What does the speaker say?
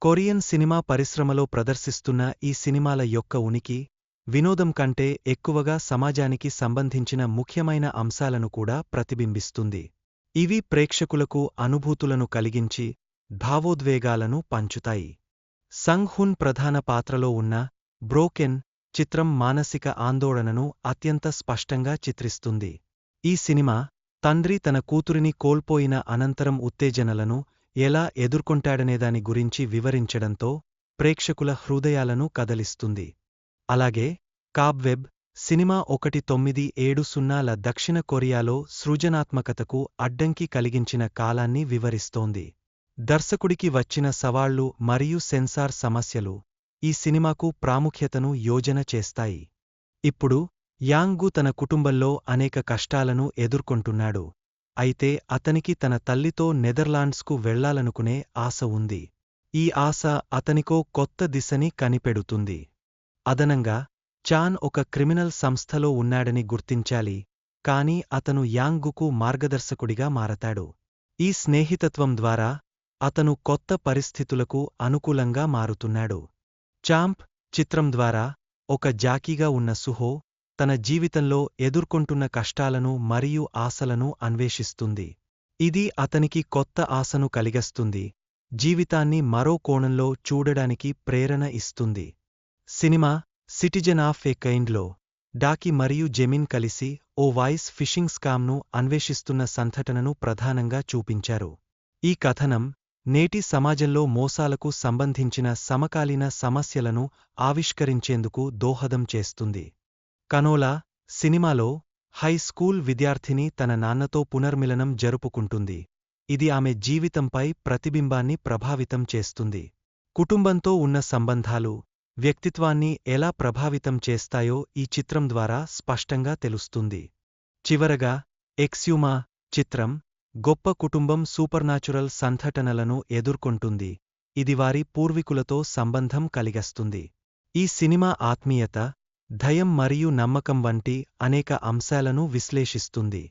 Korean cinema పరిశ్రమలో ప్రదర్శిస్తున్న ఈ సినిమాల యొక్క ఉనికి, వినోదం కంటే ఎక్కువగా సమాజానికి సంబంధించిన ముఖ్యమైన అంశాలను కూడా ప్రతిబింబిస్తుంది. ఇవి ప్రేక్షకులకు అనుభూతులను కలిగించి, భావోద్వేగాలను పంచుతాయి. సంగ్ హున్ ప్రధాన పాత్రలో ఉన్న బ్రోకెన్ చిత్రం మానసిక ఆందోళనను అత్యంత స్పష్టంగా చిత్రిస్తుంది. ఈ సినిమా తండ్రి తన కూతురిని కోల్పోయిన అనంతరం ఉత్తేజనలను ఎలా ఎదుర్కొంటాడనేదాని గురించి వివరించడంతో ప్రేక్షకుల హృదయాలను కదలిస్తుంది. అలాగే కాబ్వెబ్ సినిమా 1970ల దక్షిణ కొరియాలో సృజనాత్మకతకు అడ్డంకి కలిగించిన కాలాన్ని వివరిస్తోంది. దర్శకుడికి వచ్చిన సవాళ్లు మరియు సెన్సార్ సమస్యలు ఈ సినిమాకు ప్రాముఖ్యతను యోజన చేస్తాయి. ఇప్పుడు యాంగ్ తన కుటుంబంలో అనేక కష్టాలను ఎదుర్కొంటున్నాడు. అయితే అతనికి తన తల్లితో నెదర్లాండ్స్కు వెళ్లాలనుకునే ఆశ ఉంది. ఈ ఆశ అతనికో కొత్త దిశని కనిపెడుతుంది. అదనంగా చాన్ ఒక క్రిమినల్ సంస్థలో ఉన్నాడని గుర్తించాలి, కాని అతను యాంగ్కు మార్గదర్శకుడిగా మారతాడు. ఈ స్నేహితత్వం ద్వారా అతను కొత్త పరిస్థితులకు అనుకూలంగా మారుతున్నాడు. చాంప్ చిత్రం ద్వారా ఒక జాకీగా ఉన్న సుహో తన జీవితంలో ఎదుర్కొంటున్న కష్టాలను మరియు ఆశలను అన్వేషిస్తుంది. ఇది అతనికి కొత్త ఆశను కలిగిస్తుంది, జీవితాన్ని మరో కోణంలో చూడడానికి ప్రేరణ ఇస్తుంది. సినిమా సిటిజన్ ఆఫ్ ఏ కైండ్లో డాకి మరియు జెమిన్ కలిసి ఓ వాయిస్ ఫిషింగ్ స్కామ్ను అన్వేషిస్తున్న సంఘటనను ప్రధానంగా చూపించారు. ఈ కథనం నేటి సమాజంలో మోసాలకు సంబంధించిన సమకాలీన సమస్యలను ఆవిష్కరించేందుకు దోహదం చేస్తుంది. కనోలా సినిమాలో హై స్కూల్ విద్యార్థిని తన నాన్నతో పునర్మిలనం జరుపుకుంటుంది. ఇది ఆమె జీవితంపై ప్రతిబింబాన్ని ప్రభావితం చేస్తుంది. కుటుంబంతో ఉన్న సంబంధాలు వ్యక్తిత్వాన్ని ఎలా ప్రభావితం చేస్తాయో ఈ చిత్రం ద్వారా స్పష్టంగా తెలుస్తుంది. చివరగా ఎక్స్యూమా చిత్రం గొప్ప కుటుంబం సూపర్నాచురల్ సంఘటనలను ఎదుర్కొంటుంది. ఇది వారి పూర్వీకులతో సంబంధం కలిగిస్తుంది. ఈ సినిమా ఆత్మీయత, ధైర్యం మరియు నమ్మకం వంటి అనేక అంశాలను విశ్లేషిస్తుంది.